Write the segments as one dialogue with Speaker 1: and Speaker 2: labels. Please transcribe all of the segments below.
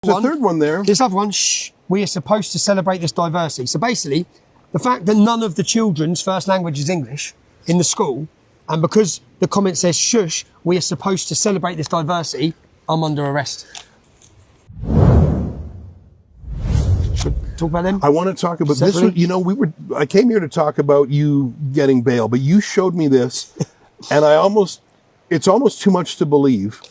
Speaker 1: There's a third one there.
Speaker 2: This other one, we are supposed to celebrate this diversity. So basically, the fact that none of the children's first language is English in the school, and because the comment says shush, we are supposed to celebrate this diversity, I'm under arrest. Should we talk about them?
Speaker 1: I want to talk about this one. You know, I came here to talk about you getting bail, but you showed me this, and it's almost too much to believe.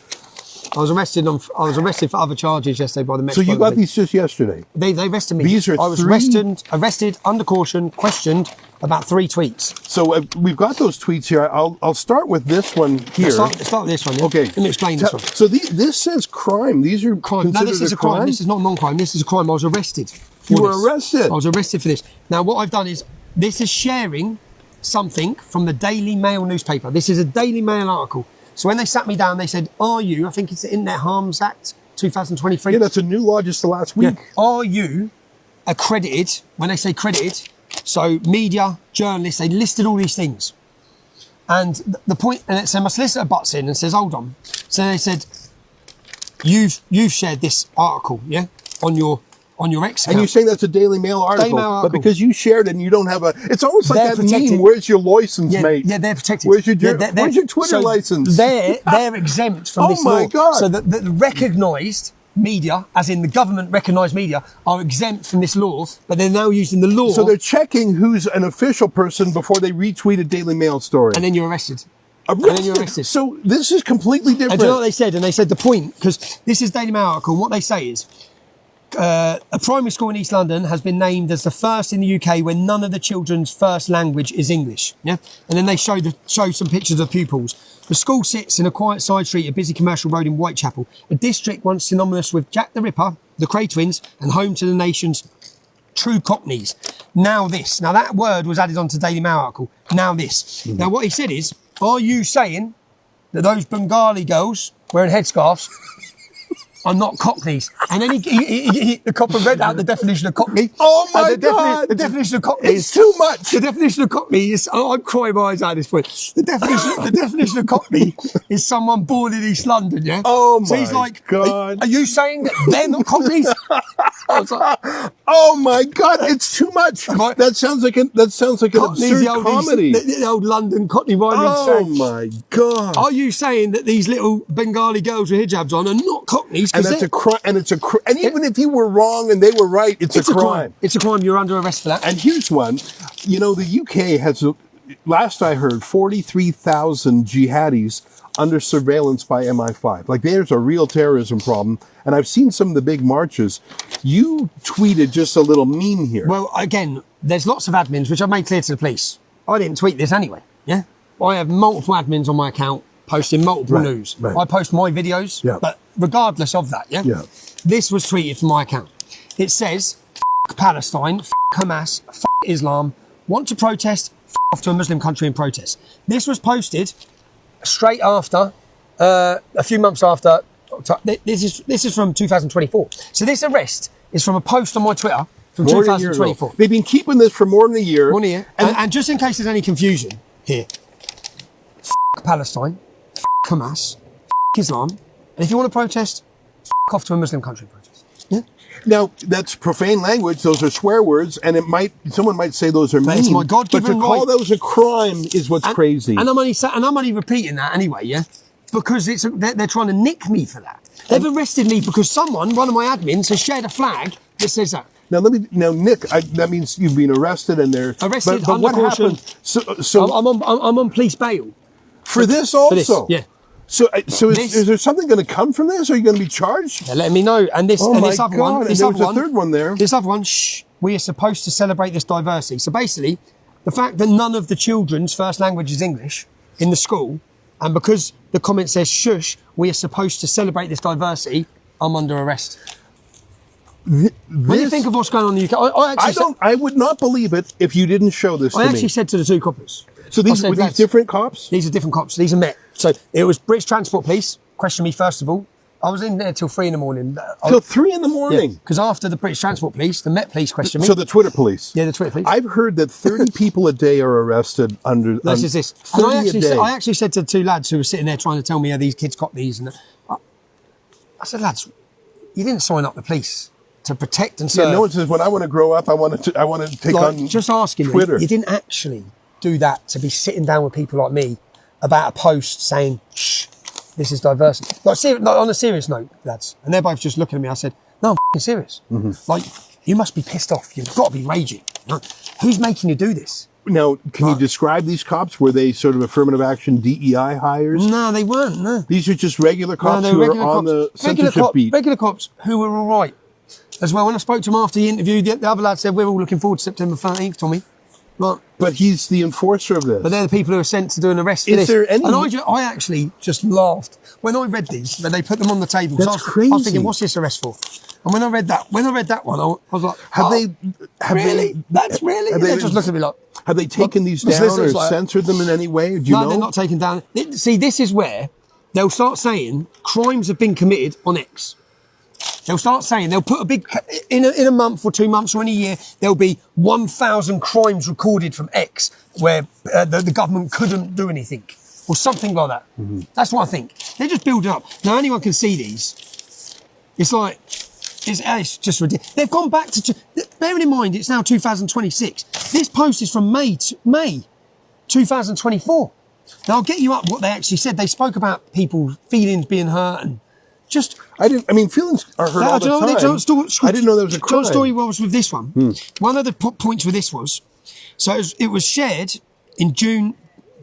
Speaker 2: I was arrested for other charges yesterday by the Met.
Speaker 1: So you got these just yesterday?
Speaker 2: They arrested me.
Speaker 1: These are
Speaker 2: I was arrested under caution, questioned about 3 tweets.
Speaker 1: So we've got those tweets here. I'll start with this one here.
Speaker 2: Start with this one. Yeah?
Speaker 1: Okay.
Speaker 2: Let me explain this one.
Speaker 1: So this says crime. These are crime.
Speaker 2: No, this is a crime. This is not non-crime. This is a crime. I was arrested.
Speaker 1: You were arrested?
Speaker 2: I was arrested for this. Now, what I've done is, this is sharing something from the Daily Mail newspaper. This is a Daily Mail article. So when they sat me down, they said, are you, I think it's the Internet Harms Act 2023.
Speaker 1: Yeah, that's a new law just the last week.
Speaker 2: Yeah. Are you accredited? When they say credited, so media, journalists, they listed all these things. And the point, and so my solicitor butts in and says, hold on. So they said, you've shared this article, yeah, on your X account.
Speaker 1: And you're saying that's a Daily Mail article,
Speaker 2: Daily Mail article.
Speaker 1: But because you shared it and you don't have it's almost like
Speaker 2: They're
Speaker 1: that
Speaker 2: protected.
Speaker 1: meme, where's your license, mate?
Speaker 2: Yeah, they're protected.
Speaker 1: Where's your Twitter license?
Speaker 2: They're exempt from this law.
Speaker 1: Oh my God.
Speaker 2: So the recognised media, as in the government recognised media, are exempt from this law, but they're now using the law.
Speaker 1: So they're checking who's an official person before they retweet a Daily Mail story.
Speaker 2: And then you're arrested.
Speaker 1: And then you're arrested. So this is completely different.
Speaker 2: And do you know what they said? And they said the point, because this is Daily Mail article, and what they say is, a primary school in East London has been named as the first in the UK where none of the children's first language is English. Yeah, and then they show some pictures of pupils. The school sits in a quiet side street, a busy commercial road in Whitechapel, a district once synonymous with Jack the Ripper, the Cray twins, and home to the nation's true Cockneys. Now that word was added onto Daily Mail article. Now this. Now what he said is, are you saying that those Bengali girls wearing headscarves are not Cockneys? And then the copper read out the definition of Cockney.
Speaker 1: Oh my God!
Speaker 2: The definition of Cockney
Speaker 1: is too much.
Speaker 2: The definition of Cockney is, I'm crying my eyes out at this point. The definition of Cockney is someone born in East London, yeah?
Speaker 1: Oh my
Speaker 2: So he's like,
Speaker 1: God.
Speaker 2: Are you saying that they're not Cockneys? I was like,
Speaker 1: oh my God, it's too much. That sounds like an absurd comedy.
Speaker 2: The old London Cockney rhyming
Speaker 1: Oh
Speaker 2: saying.
Speaker 1: my God.
Speaker 2: Are you saying that these little Bengali girls with hijabs on are not Cockneys?
Speaker 1: And that's a crime. And it's a crime. And even if you were wrong and they were right, it's a crime.
Speaker 2: It's a crime. You're under arrest for that.
Speaker 1: And here's one. You know, the UK has, last I heard, 43,000 jihadis under surveillance by MI5. Like, there's a real terrorism problem. And I've seen some of the big marches. You tweeted just a little meme here.
Speaker 2: Well, again, there's lots of admins, which I've made clear to the police. I didn't tweet this anyway. Yeah. I have multiple admins on my account posting multiple news. Right. I post my videos, but regardless of that, this was tweeted from my account. It says, F Palestine, F Hamas, F Islam, want to protest, F off to a Muslim country and protest. This was posted straight after, a few months after, this is from 2024. So this arrest is from a post on my Twitter from 2024.
Speaker 1: They've been keeping this for more than a year.
Speaker 2: More than a year. And just in case there's any confusion here, F Palestine, F Hamas, F Islam, and if you want to protest, F off to a Muslim country and protest. Yeah.
Speaker 1: Now, that's profane language. Those are swear words, and someone might say those are mean.
Speaker 2: It's my God-given
Speaker 1: right. But to call those a crime is what's crazy.
Speaker 2: And I'm only repeating that anyway, yeah, because they're trying to nick me for that. They've arrested me because one of my admins, has shared a flag that says that.
Speaker 1: Now Nick, that means you've been arrested and they're
Speaker 2: arrested.
Speaker 1: But what happened? So
Speaker 2: I'm on police bail
Speaker 1: for this also.
Speaker 2: For this, yeah.
Speaker 1: So is there something going to come from this? Are you going to be charged?
Speaker 2: They're letting me know. And this other one.
Speaker 1: There's a third one there.
Speaker 2: This other one. We are supposed to celebrate this diversity. So basically, the fact that none of the children's first language is English in the school, and because the comment says shush, we are supposed to celebrate this diversity, I'm under arrest. When you think of what's going on in the UK,
Speaker 1: I would not believe it if you didn't show this to me.
Speaker 2: I actually said to the two coppers.
Speaker 1: So these were these different cops?
Speaker 2: These are different cops. These are Met. So it was British Transport Police questioned me first of all. I was in there till 3 a.m.
Speaker 1: Till 3 a.m?
Speaker 2: Because after the British Transport Police, the Met Police questioned me.
Speaker 1: So the Twitter police?
Speaker 2: Yeah, the Twitter police.
Speaker 1: I've heard that 30 people a day are arrested under...
Speaker 2: This is this.
Speaker 1: 30 a day.
Speaker 2: I actually said to the two lads who were sitting there trying to tell me, these kids cop these. And I said, lads, you didn't sign up the police to protect and serve.
Speaker 1: Yeah, no one says when I want to grow up, I want to take on
Speaker 2: just asking
Speaker 1: Twitter.
Speaker 2: You didn't actually do that to be sitting down with people like me about a post saying, shh, this is diversity. Like, on a serious note, lads, and they're both just looking at me. I said, no, I'm f***ing serious. Like, you must be pissed off. You've got to be raging. You know? Who's making you do this?
Speaker 1: Now, can you describe these cops? Were they sort of affirmative action DEI hires?
Speaker 2: No, they weren't. No.
Speaker 1: These are just regular cops who are on the censorship beat.
Speaker 2: Regular cops who were all right. As well, when I spoke to him after the interview, the other lad said, we're all looking forward to September 13th, Tommy.
Speaker 1: But he's the enforcer of this.
Speaker 2: But they're the people who are sent to do an arrest for
Speaker 1: Is
Speaker 2: this.
Speaker 1: there any-
Speaker 2: And I actually just laughed when I read these. When they put them on the table.
Speaker 1: That's
Speaker 2: I was
Speaker 1: crazy.
Speaker 2: thinking, what's this arrest for? And when I read that one, I was like, really? That's really?
Speaker 1: have
Speaker 2: They
Speaker 1: they-
Speaker 2: just looked at me like,
Speaker 1: Have they taken these down
Speaker 2: this
Speaker 1: or
Speaker 2: is like-
Speaker 1: censored them in any way? Do you
Speaker 2: no,
Speaker 1: know?
Speaker 2: they're not taken down. See, this is where they'll start saying crimes have been committed on X. They'll start saying, they'll put a big, in a month or 2 months or in a year, there'll be 1,000 crimes recorded from X where the government couldn't do anything or something like that. That's what I think. They just build it up. Now, anyone can see these. It's like, it's just ridiculous. They've gone back to, bearing in mind, it's now 2026. This post is from May 2024. Now, I'll get you up what they actually said. They spoke about people's feelings being hurt and just...
Speaker 1: feelings are hurt all the time. I didn't know there was a crime.
Speaker 2: John Story was with this one. One of the points with this was, so it was shared in June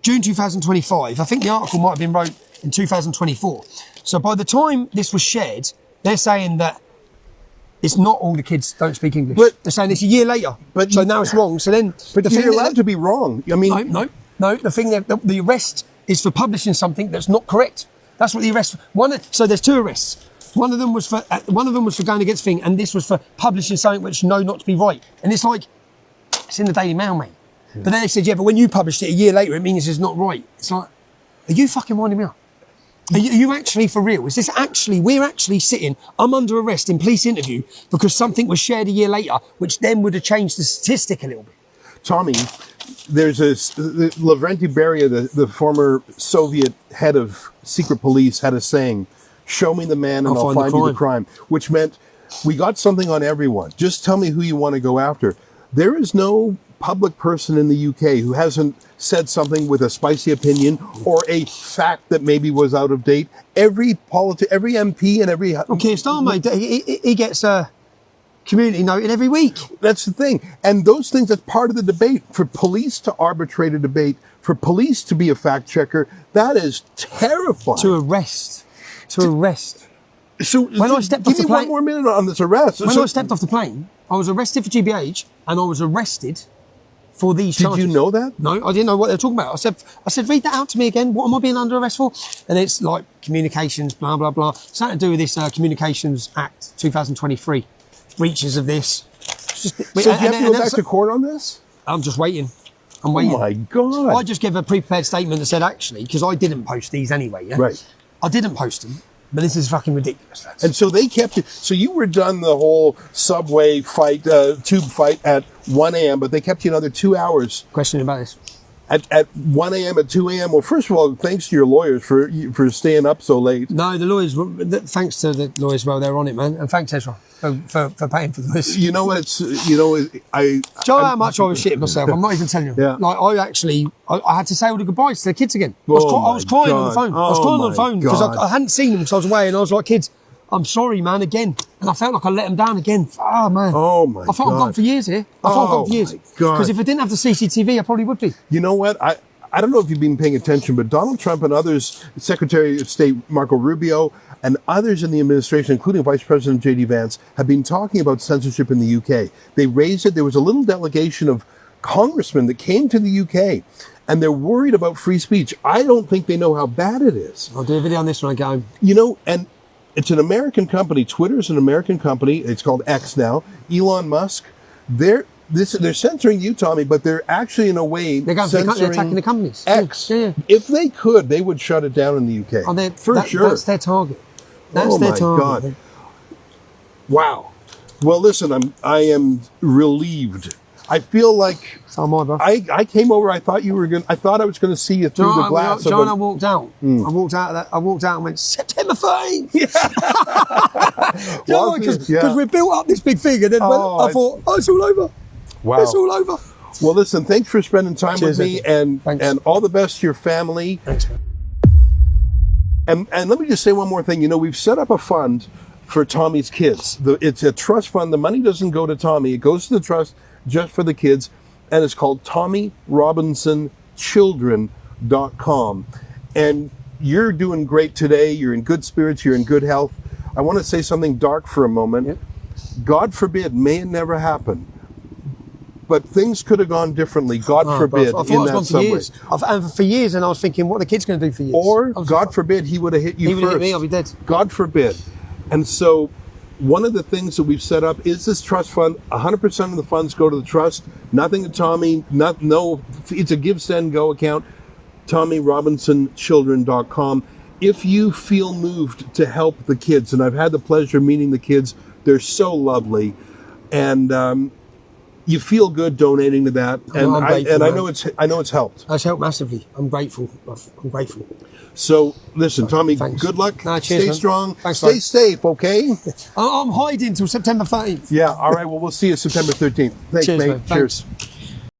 Speaker 2: 2025. I think the article might have been wrote in 2024. So by the time this was shared, they're saying that it's not all the kids don't speak English.
Speaker 1: But-
Speaker 2: they're saying it's a year later. So now it's wrong. So then...
Speaker 1: But you're allowed to be wrong. I mean...
Speaker 2: No. The thing that the arrest is for publishing something that's not correct. That's what the arrest. So there's 2 arrests. One of them was for going against thing, and this was for publishing something which know not to be right. And it's like, it's in the Daily Mail, mate. Yeah. But then they said, yeah, but when you published it a year later, it means it's not right. It's like, are you fucking winding me up? Are you actually for real? Is this actually, we're actually sitting, I'm under arrest in police interview because something was shared a year later, which then would have changed the statistic a little bit.
Speaker 1: Tommy, there's Lavrenti Beria, the former Soviet head of secret police, had a saying, show me the man and I'll find you the crime, which meant we got something on everyone. Just tell me who you want to go after. There is no public person in the UK who hasn't said something with a spicy opinion or a fact that maybe was out of date. Every MP and every...
Speaker 2: Okay, Starmate, he gets community noted every week.
Speaker 1: That's the thing. And those things, that's part of the debate. For police to arbitrate a debate, for police to be a fact checker, that is terrifying.
Speaker 2: To arrest.
Speaker 1: So
Speaker 2: when I stepped off the plane,
Speaker 1: give me one more minute on this arrest.
Speaker 2: When I stepped off the plane, I was arrested for GBH and I was arrested for these charges.
Speaker 1: Did you know that?
Speaker 2: No, I didn't know what they were talking about. I said, read that out to me again. What am I being under arrest for? And it's like communications, blah, blah, blah. Something to do with this Communications Act 2023. Breaches of this.
Speaker 1: So do you have to go back to court on this?
Speaker 2: I'm just waiting. I'm waiting.
Speaker 1: Oh my God.
Speaker 2: I just gave a pre-prepared statement that said, actually, because I didn't post these anyway, yeah?
Speaker 1: Right.
Speaker 2: I didn't post them, but this is fucking ridiculous.
Speaker 1: And so they kept it. So you were done the whole subway fight, tube fight at 1 a.m., but they kept you another 2 hours.
Speaker 2: Question about this.
Speaker 1: At 1 a.m., at 2 a.m. Well, first of all, thanks to your lawyers for staying up so late.
Speaker 2: No, the lawyers, thanks to the lawyers, well, they're on it, man. And thanks, Ezra, for paying for this.
Speaker 1: You know what? Do you
Speaker 2: know how much I was shitting myself? I'm not even telling you.
Speaker 1: Yeah.
Speaker 2: Like, I had to say all the goodbyes to the kids again. I
Speaker 1: Oh
Speaker 2: was crying
Speaker 1: my
Speaker 2: on the phone.
Speaker 1: God.
Speaker 2: I was crying
Speaker 1: Oh
Speaker 2: on the phone
Speaker 1: my
Speaker 2: because
Speaker 1: God.
Speaker 2: I hadn't seen them because I was away, and I was like, kids, I'm sorry, man, again. And I felt like I let them down again. Oh, man.
Speaker 1: Oh, my
Speaker 2: I thought I've gone for years here. I thought I've gone for years.
Speaker 1: my God.
Speaker 2: Because if I didn't have the CCTV, I probably would be.
Speaker 1: You know what? I don't know if you've been paying attention, but Donald Trump and others, Secretary of State Marco Rubio, and others in the administration, including Vice President J.D. Vance, have been talking about censorship in the UK. They raised it. There was a little delegation of congressmen that came to the UK, and they're worried about free speech. I don't think they know how bad it is.
Speaker 2: I'll do a video on this when I get home.
Speaker 1: You know, and it's an American company. Twitter is an American company. It's called X now. Elon Musk. They're censoring you, Tommy, but they're actually in a way
Speaker 2: they're attacking the companies.
Speaker 1: X.
Speaker 2: Yeah.
Speaker 1: If they could, they would shut it down in the UK. For sure.
Speaker 2: That's their target. That's their target.
Speaker 1: God. Wow. Well, listen, I am relieved. I feel like
Speaker 2: So am I, bro.
Speaker 1: I came over. I thought I was gonna see you through the glass
Speaker 2: John, I
Speaker 1: of a,
Speaker 2: walked out. I walked out and went, September 13th.
Speaker 1: Was it? Yeah.
Speaker 2: Because we built up this big thing, and then I thought, it's all over.
Speaker 1: Wow.
Speaker 2: It's all over.
Speaker 1: Well, listen, thanks for spending time
Speaker 2: Cheers,
Speaker 1: with me,
Speaker 2: Eddie. Thanks.
Speaker 1: and all the best to your family.
Speaker 2: Thanks, man.
Speaker 1: And let me just say one more thing. You know, we've set up a fund for Tommy's kids. It's a trust fund. The money doesn't go to Tommy. It goes to the trust just for the kids. And it's called TommyRobinsonChildren.com. And you're doing great today. You're in good spirits. You're in good health. I want to say something dark for a moment.
Speaker 2: Yep.
Speaker 1: God forbid, may it never happen. But things could have gone differently, God forbid,
Speaker 2: I thought
Speaker 1: in
Speaker 2: I was
Speaker 1: that
Speaker 2: gone for
Speaker 1: subway.
Speaker 2: years. And for years, and I was thinking, what are the kids going to do for years?
Speaker 1: Or,
Speaker 2: I was
Speaker 1: God forbid, he would have hit you
Speaker 2: He would have
Speaker 1: first.
Speaker 2: hit me, I'll be dead.
Speaker 1: God forbid. And so, one of the things that we've set up is this trust fund. 100% of the funds go to the trust. Nothing to Tommy. It's a give, send, go account. TommyRobinsonChildren.com. If you feel moved to help the kids, and I've had the pleasure of meeting the kids, they're so lovely, and you feel good donating to that, and
Speaker 2: I'm grateful,
Speaker 1: I
Speaker 2: man.
Speaker 1: know it's helped.
Speaker 2: That's helped massively. I'm grateful. I'm grateful.
Speaker 1: So listen, Tommy,
Speaker 2: Thanks.
Speaker 1: good luck.
Speaker 2: No, cheers,
Speaker 1: Stay
Speaker 2: man.
Speaker 1: strong.
Speaker 2: Thanks,
Speaker 1: Stay
Speaker 2: mate.
Speaker 1: safe, okay?
Speaker 2: I'm hiding till September 13th.
Speaker 1: Yeah. All right. Well, we'll see you September 13th. Thanks,
Speaker 2: Cheers,
Speaker 1: mate.
Speaker 2: man. Thanks.
Speaker 1: Cheers.